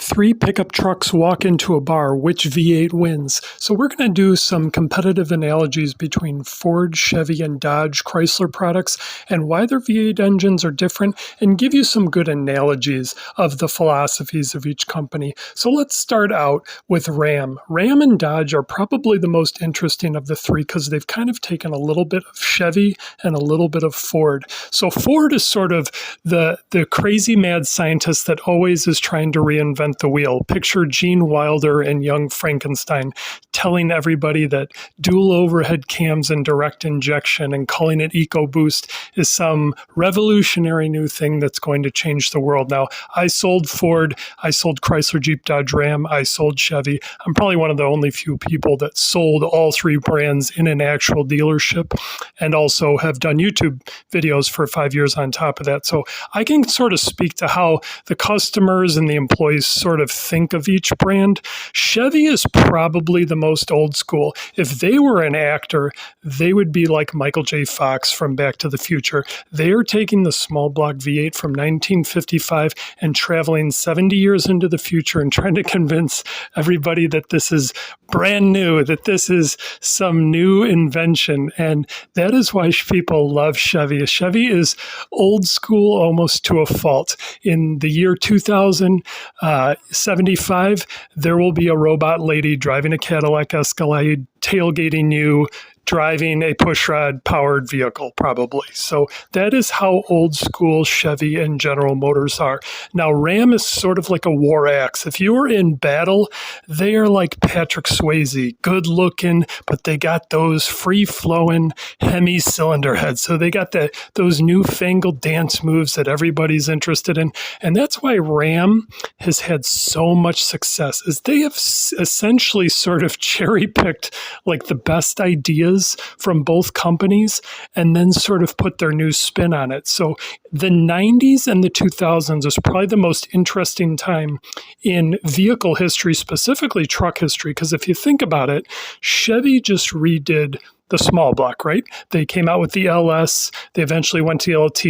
Three pickup trucks walk into a bar, which V8 wins? So we're going to do some competitive analogies between Ford, Chevy, and Dodge Chrysler products and why their V8 engines are different, and give you some good analogies of the philosophies of each company. So let's start out with Ram. Ram and Dodge are probably the most interesting of the three because they've kind of taken a little bit of Chevy and a little bit of Ford. So Ford is sort of the crazy mad scientist that always is trying to reinvent the wheel. Picture Gene Wilder and Young Frankenstein telling everybody that dual overhead cams and direct injection and calling it EcoBoost is some revolutionary new thing that's going to change the world. Now, I sold Ford, I sold Chrysler, Jeep, Dodge, Ram, I sold Chevy. I'm probably one of the only few people that sold all three brands in an actual dealership, and also have done YouTube videos for 5 years on top of that. So I can sort of speak to how the customers and the employees sort of think of each brand. Chevy is probably the most old school. If they were an actor, they would be like Michael J. Fox from Back to the Future. They are taking the small block V8 from 1955 and traveling 70 years into the future and trying to convince everybody that this is brand new, that this is some new invention. And that is why people love Chevy. Chevy is old school almost to a fault. In the year 2075, there will be a robot lady driving a Cadillac Escalade, tailgating you, driving a pushrod powered vehicle, probably. So that is how old school Chevy and General Motors are. Now, Ram is sort of like a war axe. If you are in battle, they are like Patrick Swayze, good looking, but they got those free flowing Hemi cylinder heads. So they got those newfangled dance moves that everybody's interested in. And that's why Ram has had so much success, is they have essentially sort of cherry picked like the best ideas from both companies and then sort of put their new spin on it. So the 90s and the 2000s is probably the most interesting time in vehicle history, specifically truck history, because if you think about it, Chevy just redid the small block, right? They came out with the LS. They eventually went to the LT.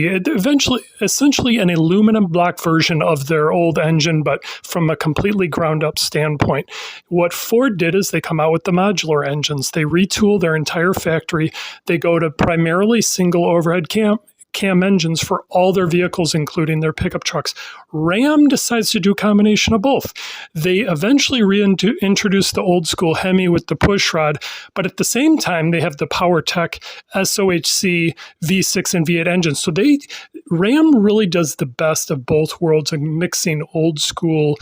Essentially an aluminum block version of their old engine, but from a completely ground up standpoint. What Ford did is they come out with the modular engines. They retool their entire factory. They go to primarily single overhead cam engines for all their vehicles, including their pickup trucks. Ram decides to do a combination of both. They eventually reintroduce the old school Hemi with the pushrod, but at the same time, they have the PowerTech SOHC V6 and V8 engines. So Ram really does the best of both worlds in mixing old school